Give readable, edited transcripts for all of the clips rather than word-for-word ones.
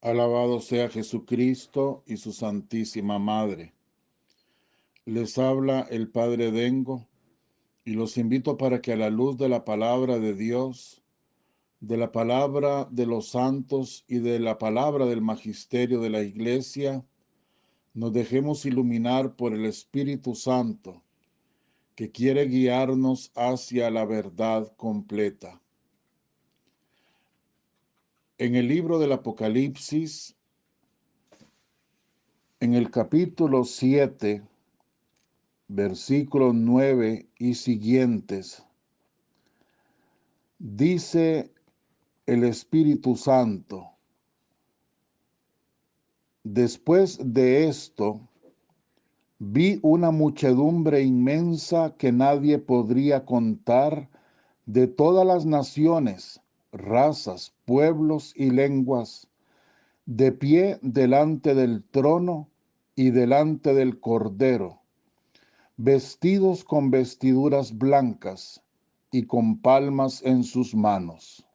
Alabado sea Jesucristo y su Santísima Madre. Les habla el Padre Dengo y los invito para que a la luz de la palabra de Dios, de la palabra de los santos y de la palabra del magisterio de la Iglesia, nos dejemos iluminar por el Espíritu Santo, que quiere guiarnos hacia la verdad completa. En el libro del Apocalipsis, en el capítulo 7, versículos 9 y siguientes, dice el Espíritu Santo: después de esto, vi una muchedumbre inmensa que nadie podría contar, de todas las naciones, razas, pueblos y lenguas, de pie delante del trono y delante del Cordero, vestidos con vestiduras blancas y con palmas en sus manos.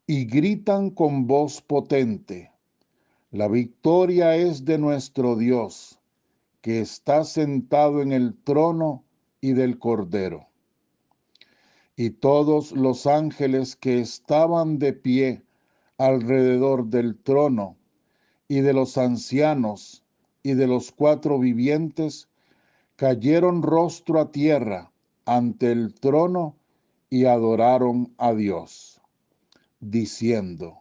Y gritan con voz potente: la victoria es de nuestro Dios, que está sentado en el trono y del Cordero. Y todos los ángeles que estaban de pie alrededor del trono, y de los ancianos, y de los cuatro vivientes, cayeron rostro a tierra ante el trono y adoraron a Dios, diciendo: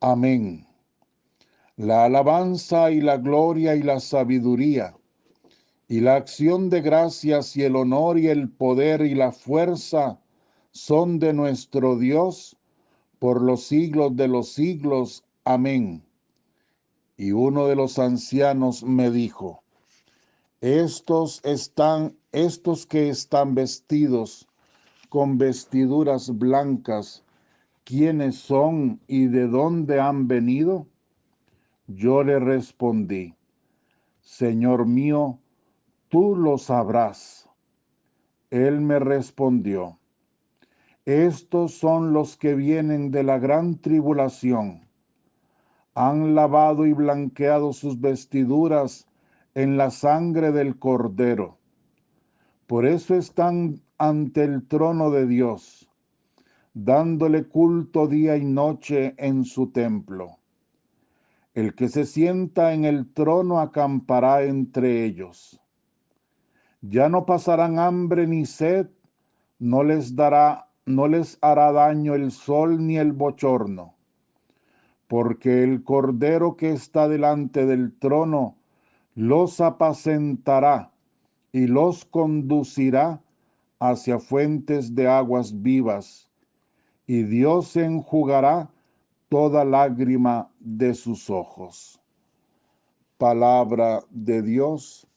Amén. La alabanza y la gloria y la sabiduría y la acción de gracias y el honor y el poder y la fuerza son de nuestro Dios por los siglos de los siglos. Amén. Y uno de los ancianos me dijo: estos que están vestidos con vestiduras blancas, ¿quiénes son y de dónde han venido? Yo le respondí: Señor mío, tú lo sabrás. Él me respondió: estos son los que vienen de la gran tribulación. Han lavado y blanqueado sus vestiduras en la sangre del Cordero. Por eso están ante el trono de Dios, dándole culto día y noche en su templo. El que se sienta en el trono acampará entre ellos. Ya no pasarán hambre ni sed, no les hará daño el sol ni el bochorno, porque el Cordero que está delante del trono los apacentará y los conducirá hacia fuentes de aguas vivas, y Dios enjugará toda lágrima de sus ojos. Palabra de Dios,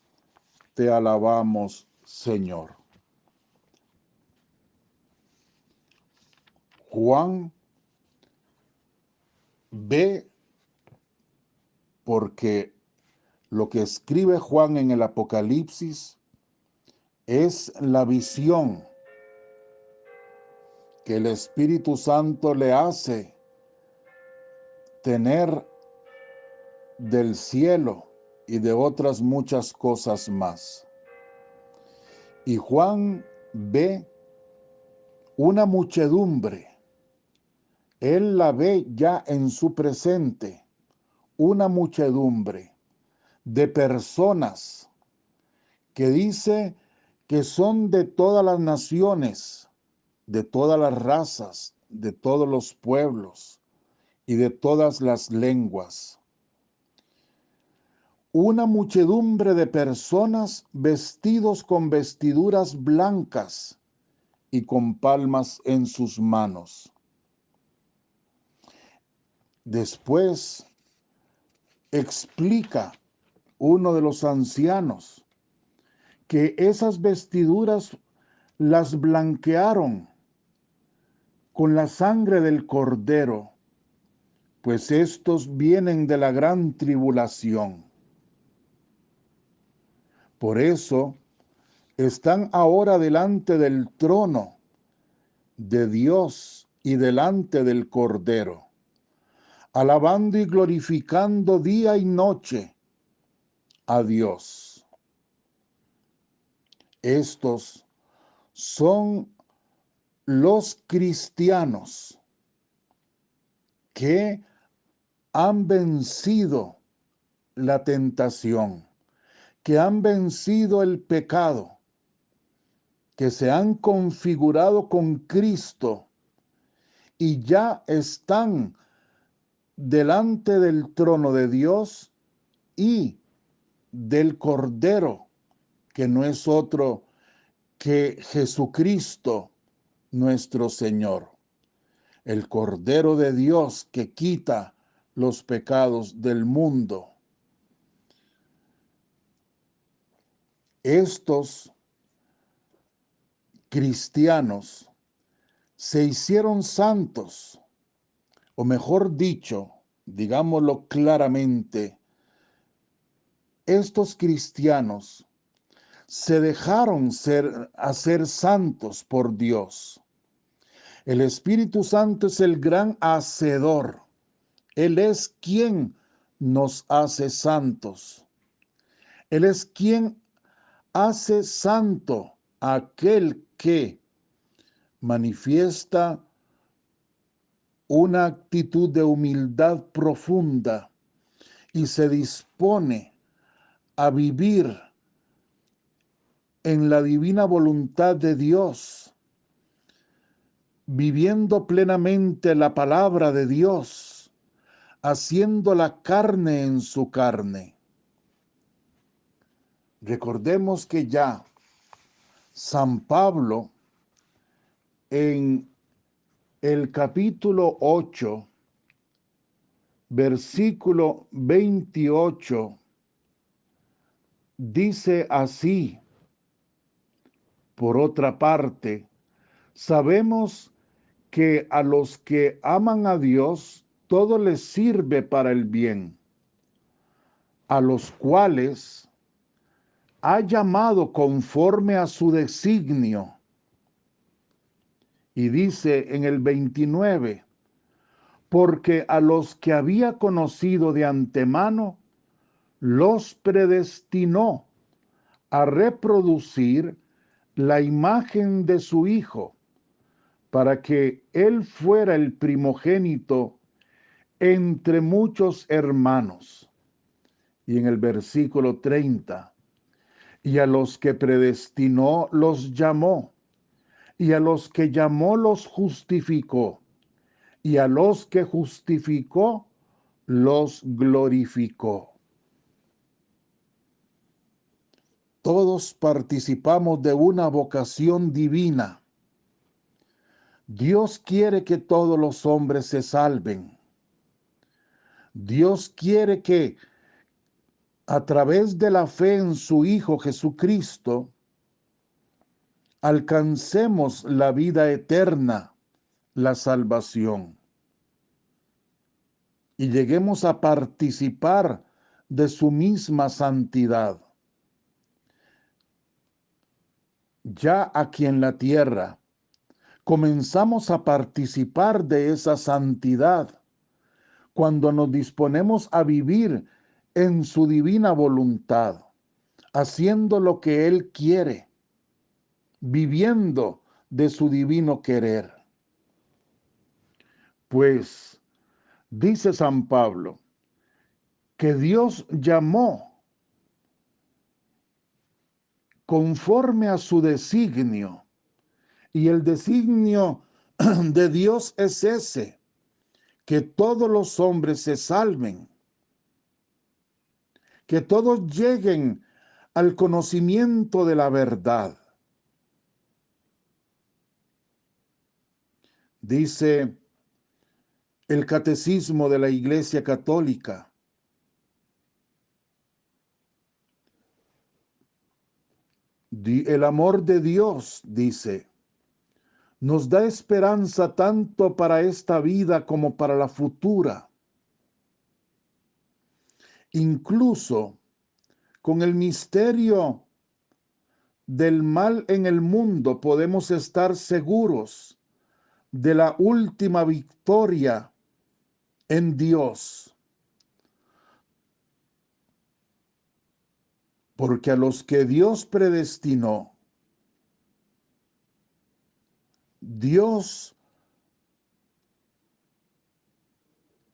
te alabamos, Señor. Juan ve, porque lo que escribe Juan en el Apocalipsis es la visión que el Espíritu Santo le hace tener del cielo y de otras muchas cosas más. Y Juan ve una muchedumbre. Él la ve ya en su presente, una muchedumbre de personas que dice que son de todas las naciones, de todas las razas, de todos los pueblos y de todas las lenguas. Una muchedumbre de personas vestidos con vestiduras blancas y con palmas en sus manos. Después explica uno de los ancianos que esas vestiduras las blanquearon con la sangre del Cordero, pues estos vienen de la gran tribulación. Por eso están ahora delante del trono de Dios y delante del Cordero. alabando y glorificando día y noche a Dios. Estos son los cristianos que han vencido la tentación, que han vencido el pecado, que se han configurado con Cristo y ya están delante del trono de Dios y del Cordero, que no es otro que Jesucristo nuestro Señor, el Cordero de Dios que quita los pecados del mundo. Estos cristianos se hicieron santos, o mejor dicho, digámoslo claramente, estos cristianos se dejaron hacer santos por Dios. El Espíritu Santo es el gran hacedor. Él es quien nos hace santos. Él es quien hace santo a aquel que manifiesta una actitud de humildad profunda y se dispone a vivir en la divina voluntad de Dios, viviendo plenamente la palabra de Dios, haciendo la carne en su carne. Recordemos que ya San Pablo en el capítulo 8, versículo 28, dice así: por otra parte, sabemos que a los que aman a Dios, todo les sirve para el bien, a los cuales ha llamado conforme a su designio. Y dice en el 29, porque a los que había conocido de antemano, los predestinó a reproducir la imagen de su Hijo, para que Él fuera el primogénito entre muchos hermanos. Y en el versículo 30, y a los que predestinó los llamó, y a los que llamó los justificó, y a los que justificó los glorificó. Todos participamos de una vocación divina. Dios quiere que todos los hombres se salven. Dios quiere que a través de la fe en su Hijo Jesucristo alcancemos la vida eterna, la salvación, y lleguemos a participar de su misma santidad. Ya aquí en la tierra comenzamos a participar de esa santidad cuando nos disponemos a vivir en su divina voluntad, haciendo lo que Él quiere, viviendo de su divino querer. Pues dice San Pablo que Dios llamó conforme a su designio, y el designio de Dios es ese: que todos los hombres se salven, que todos lleguen al conocimiento de la verdad. Dice el Catecismo de la Iglesia Católica: el amor de Dios, dice, nos da esperanza tanto para esta vida como para la futura. Incluso con el misterio del mal en el mundo podemos estar seguros de la última victoria en Dios, porque a los que Dios predestinó, Dios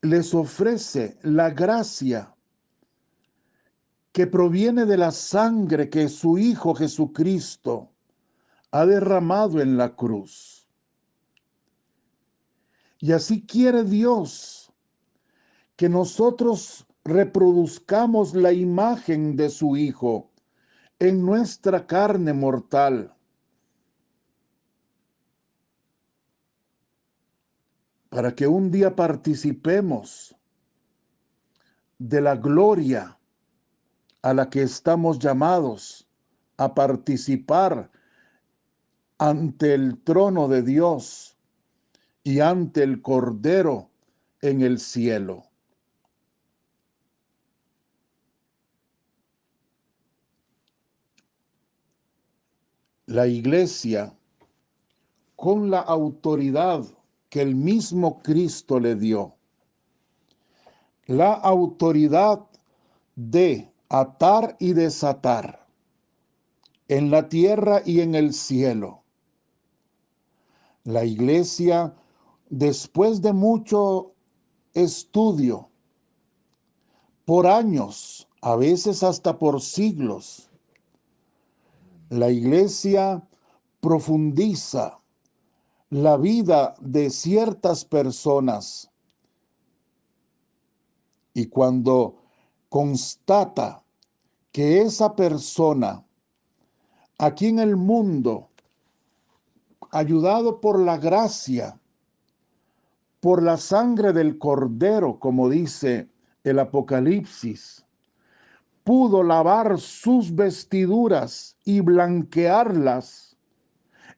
les ofrece la gracia que proviene de la sangre que su Hijo Jesucristo ha derramado en la cruz. Y así quiere Dios que nosotros reproduzcamos la imagen de su Hijo en nuestra carne mortal, para que un día participemos de la gloria a la que estamos llamados a participar ante el trono de Dios y ante el Cordero en el cielo. La Iglesia, con la autoridad que el mismo Cristo le dio, la autoridad de atar y desatar en la tierra y en el cielo. La Iglesia, después de mucho estudio, por años, a veces hasta por siglos, la Iglesia profundiza la vida de ciertas personas y cuando constata que esa persona aquí en el mundo, ayudado por la gracia, por la sangre del Cordero, como dice el Apocalipsis, pudo lavar sus vestiduras y blanquearlas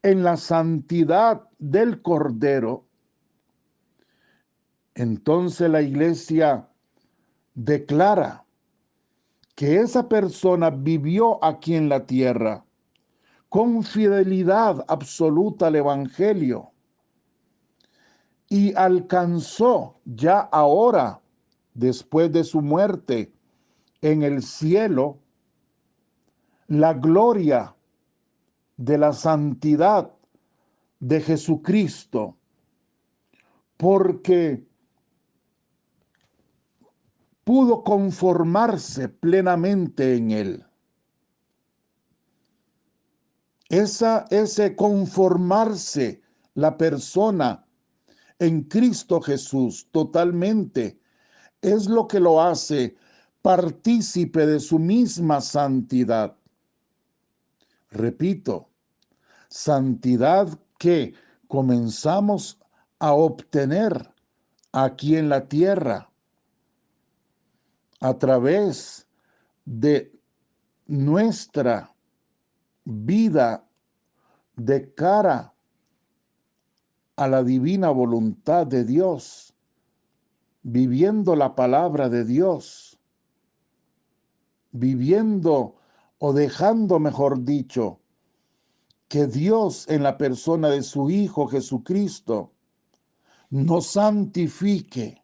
en la santidad del Cordero, entonces la Iglesia declara que esa persona vivió aquí en la tierra con fidelidad absoluta al Evangelio y alcanzó ya ahora, después de su muerte en el cielo, la gloria de la santidad de Jesucristo, porque pudo conformarse plenamente en él. Ese conformarse la persona en Cristo Jesús totalmente es lo que lo hace partícipe de su misma santidad. Repito, santidad que comenzamos a obtener aquí en la tierra a través de nuestra vida de cara a la divina voluntad de Dios, viviendo la palabra de Dios, viviendo o dejando, mejor dicho, que Dios en la persona de su Hijo Jesucristo nos santifique,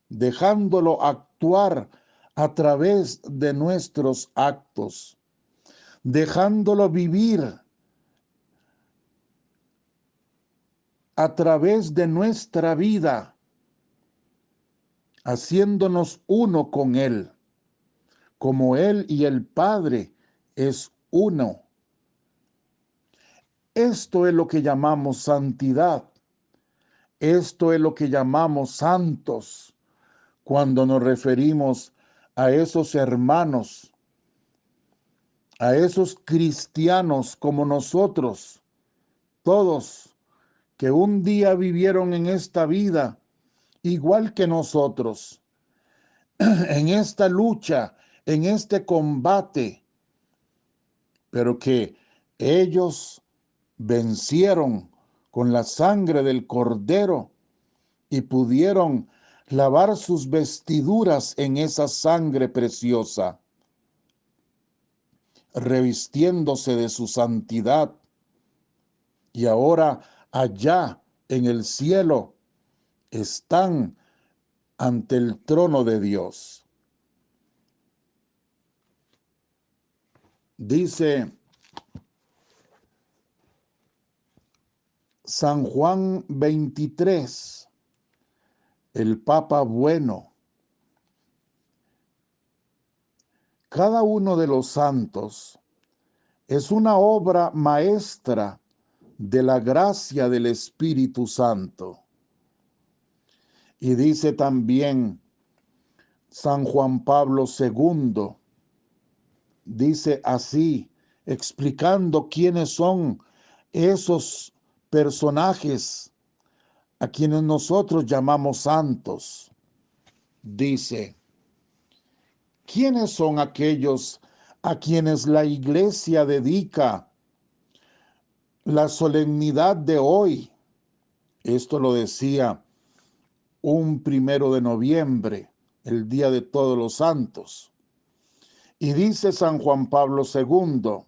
dejándolo actuar a través de nuestros actos, dejándolo vivir a través de nuestra vida, haciéndonos uno con Él, como Él y el Padre es uno. Esto es lo que llamamos santidad. Esto es lo que llamamos santos cuando nos referimos a esos hermanos, a esos cristianos como nosotros, todos que un día vivieron en esta vida igual que nosotros, en esta lucha, en este combate, pero que ellos vencieron con la sangre del Cordero y pudieron lavar sus vestiduras en esa sangre preciosa, revistiéndose de su santidad. Y ahora allá en el cielo están ante el trono de Dios. Dice San Juan 23, el Papa bueno: cada uno de los santos es una obra maestra de la gracia del Espíritu Santo. Y dice también San Juan Pablo II, dice así, explicando quiénes son esos personajes a quienes nosotros llamamos santos. Dice: ¿quiénes son aquellos a quienes la Iglesia dedica la solemnidad de hoy? Esto lo decía un 1 de noviembre, el Día de Todos los Santos. Y dice San Juan Pablo II: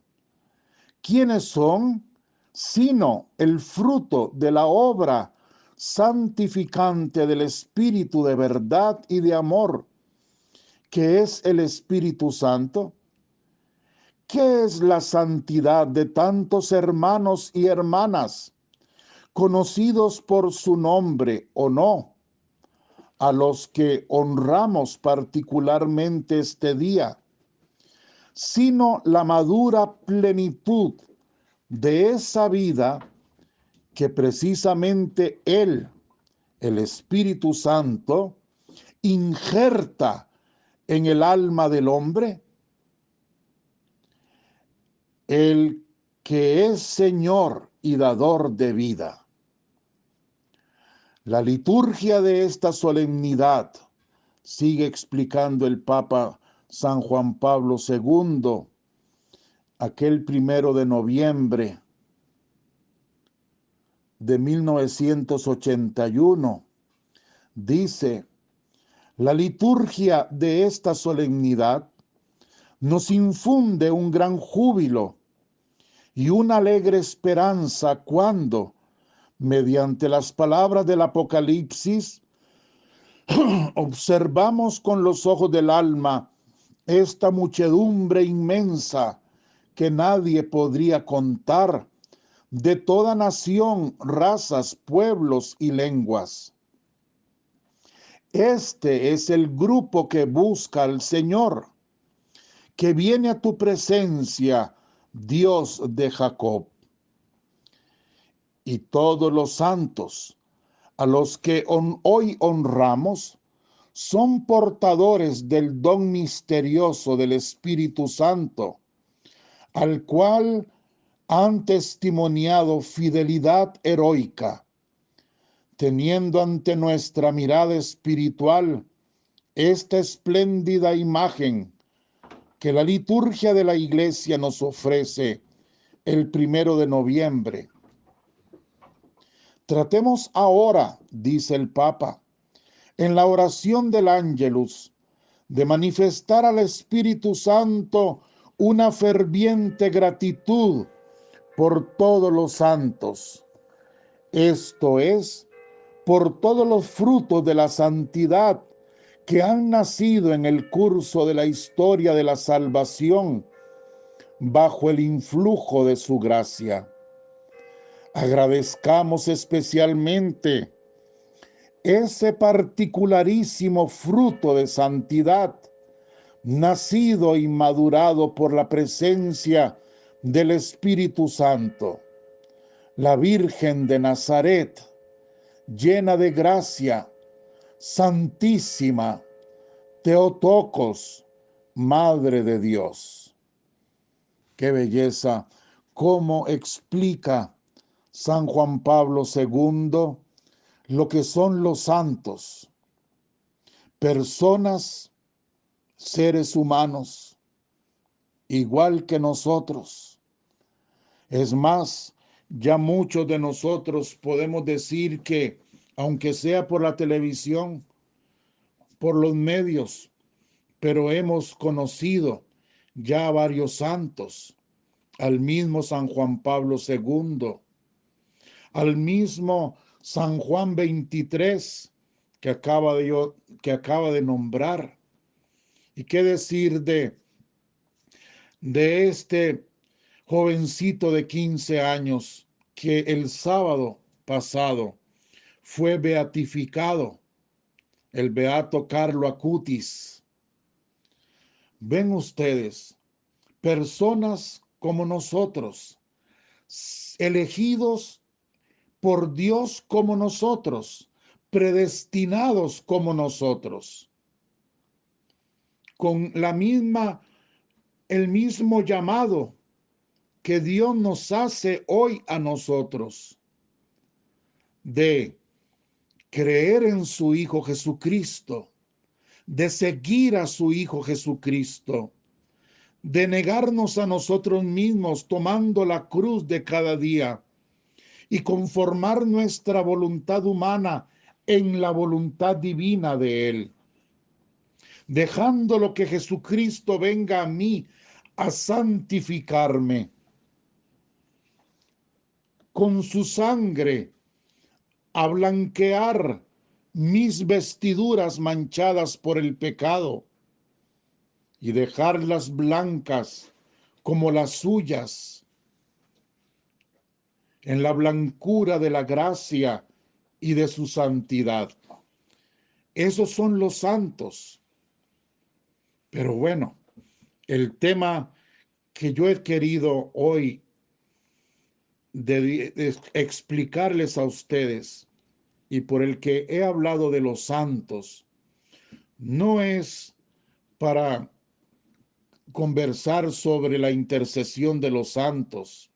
¿quiénes son? Sino el fruto de la obra santificante del Espíritu de verdad y de amor, que es el Espíritu Santo. ¿Qué es la santidad de tantos hermanos y hermanas, conocidos por su nombre o no, a los que honramos particularmente este día? Sino la madura plenitud de esa vida que precisamente Él, el Espíritu Santo, injerta en el alma del hombre, el que es Señor y dador de vida. La liturgia de esta solemnidad, sigue explicando el Papa San Juan Pablo II, aquel 1 de noviembre de 1981, dice: la liturgia de esta solemnidad nos infunde un gran júbilo y una alegre esperanza cuando, mediante las palabras del Apocalipsis, observamos con los ojos del alma esta muchedumbre inmensa que nadie podría contar, de toda nación, razas, pueblos y lenguas. Este es el grupo que busca al Señor, que viene a tu presencia, Dios de Jacob. Y todos los santos a los que hoy honramos son portadores del don misterioso del Espíritu Santo, al cual han testimoniado fidelidad heroica, teniendo ante nuestra mirada espiritual esta espléndida imagen que la liturgia de la Iglesia nos ofrece el 1 de noviembre. Tratemos ahora, dice el Papa, en la oración del Ángelus, de manifestar al Espíritu Santo una ferviente gratitud por todos los santos, esto es, por todos los frutos de la santidad que han nacido en el curso de la historia de la salvación bajo el influjo de su gracia. Agradezcamos especialmente ese particularísimo fruto de santidad, nacido y madurado por la presencia del Espíritu Santo. La Virgen de Nazaret, llena de gracia, santísima, Teotocos, Madre de Dios. Qué belleza, cómo explica San Juan Pablo II lo que son los santos: personas, seres humanos, igual que nosotros. Es más, ya muchos de nosotros podemos decir que, aunque sea por la televisión, por los medios, pero hemos conocido ya varios santos, al mismo San Juan Pablo II, al mismo San Juan 23, que acaba de nombrar. ¿Y qué decir de este jovencito de 15 años que el sábado pasado fue beatificado, el beato Carlo Acutis? Ven ustedes, personas como nosotros, elegidos por Dios como nosotros, predestinados como nosotros, con el mismo llamado que Dios nos hace hoy a nosotros, de creer en su Hijo Jesucristo, de seguir a su Hijo Jesucristo, de negarnos a nosotros mismos tomando la cruz de cada día y conformar nuestra voluntad humana en la voluntad divina de Él, dejando lo que Jesucristo venga a mí a santificarme con su sangre, a blanquear mis vestiduras manchadas por el pecado y dejarlas blancas como las suyas, en la blancura de la gracia y de su santidad. Esos son los santos. Pero bueno, el tema que yo he querido hoy de explicarles a ustedes y por el que he hablado de los santos, no es para conversar sobre la intercesión de los santos,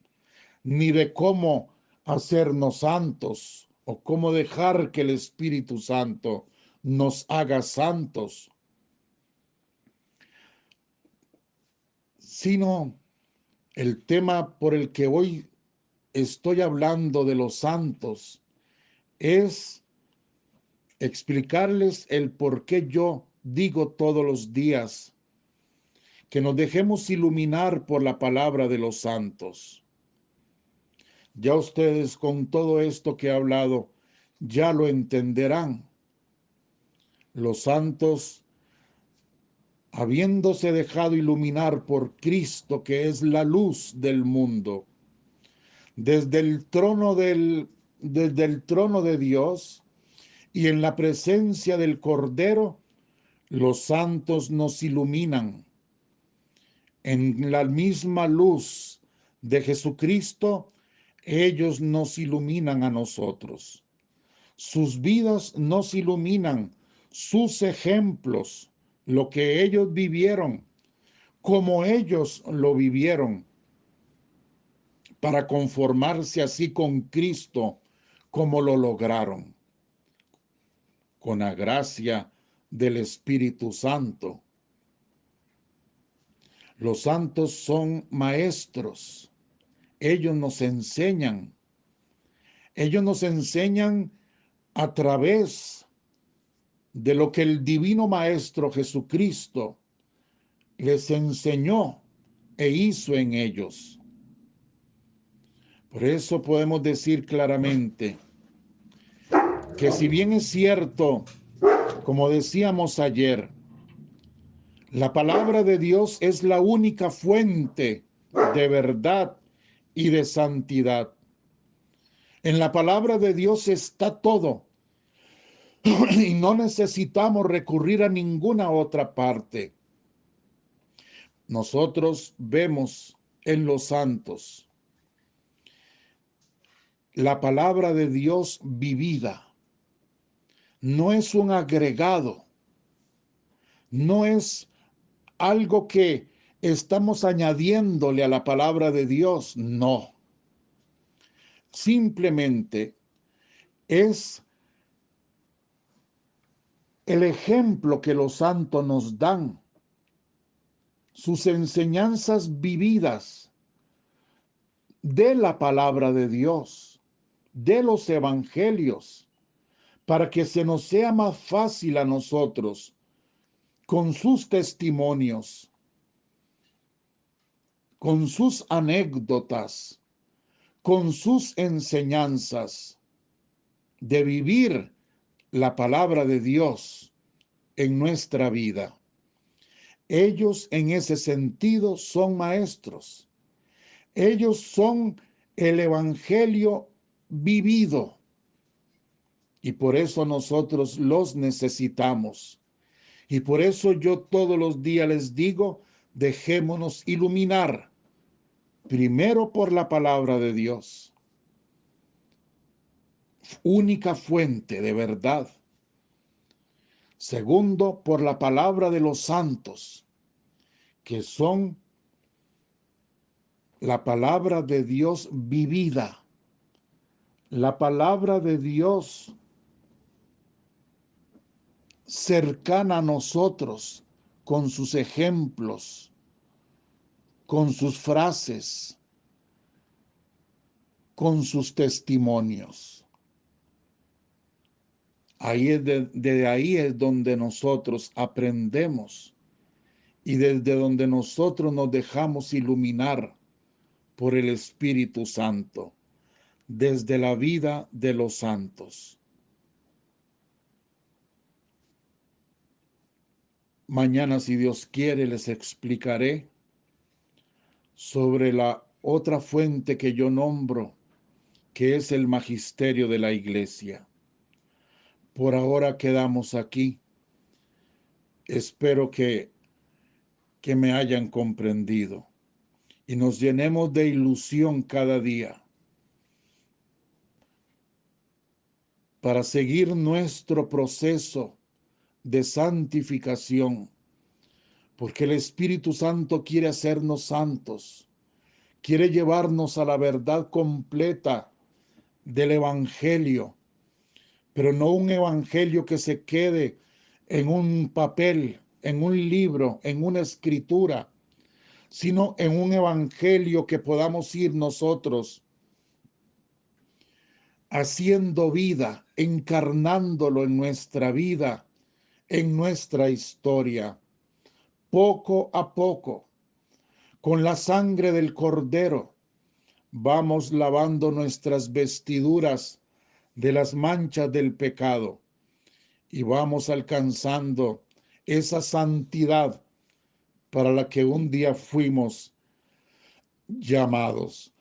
ni de cómo hacernos santos o cómo dejar que el Espíritu Santo nos haga santos, sino el tema por el que hoy estoy hablando de los santos es explicarles el por qué yo digo todos los días que nos dejemos iluminar por la palabra de los santos. Ya ustedes con todo esto que he hablado ya lo entenderán. Los santos, habiéndose dejado iluminar por Cristo, que es la luz del mundo, desde el trono de Dios y en la presencia del Cordero, los santos nos iluminan. En la misma luz de Jesucristo, ellos nos iluminan a nosotros. Sus vidas nos iluminan, sus ejemplos, lo que ellos vivieron, como ellos lo vivieron, para conformarse así con Cristo, como lo lograron, con la gracia del Espíritu Santo. Los santos son maestros. Ellos nos enseñan. Ellos nos enseñan a través de lo que el Divino Maestro Jesucristo les enseñó e hizo en ellos. Por eso podemos decir claramente que si bien es cierto, como decíamos ayer, la palabra de Dios es la única fuente de verdad y de santidad. En la palabra de Dios está todo y no necesitamos recurrir a ninguna otra parte. Nosotros vemos en los santos la palabra de Dios vivida. No es un agregado, no es algo que estamos añadiéndole a la palabra de Dios, no. Simplemente es el ejemplo que los santos nos dan, sus enseñanzas vividas de la palabra de Dios, de los evangelios, para que se nos sea más fácil a nosotros, con sus testimonios, con sus anécdotas, con sus enseñanzas, de vivir la palabra de Dios en nuestra vida. Ellos en ese sentido son maestros. Ellos son el evangelio vivido y por eso nosotros los necesitamos. Y por eso yo todos los días les digo, dejémonos iluminar, primero por la palabra de Dios, única fuente de verdad. Segundo, por la palabra de los santos, que son la palabra de Dios vivida, la palabra de Dios cercana a nosotros, con sus ejemplos, con sus frases, con sus testimonios. De ahí es donde nosotros aprendemos y desde donde nosotros nos dejamos iluminar por el Espíritu Santo, desde la vida de los santos. Mañana, si Dios quiere, les explicaré sobre la otra fuente que yo nombro, que es el magisterio de la Iglesia. Por ahora quedamos aquí. Espero que me hayan comprendido y nos llenemos de ilusión cada día para seguir nuestro proceso de santificación, porque el Espíritu Santo quiere hacernos santos, quiere llevarnos a la verdad completa del Evangelio, pero no un Evangelio que se quede en un papel, en un libro, en una escritura, sino en un Evangelio que podamos ir nosotros haciendo vida, encarnándolo en nuestra vida, en nuestra historia, poco a poco, con la sangre del Cordero, vamos lavando nuestras vestiduras de las manchas del pecado y vamos alcanzando esa santidad para la que un día fuimos llamados.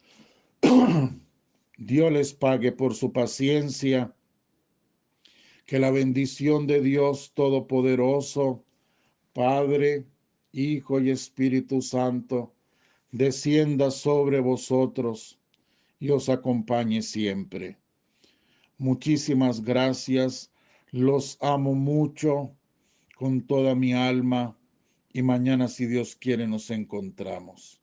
Dios les pague por su paciencia, que la bendición de Dios Todopoderoso, Padre, Hijo y Espíritu Santo, descienda sobre vosotros y os acompañe siempre. Muchísimas gracias, los amo mucho con toda mi alma y mañana, si Dios quiere, nos encontramos.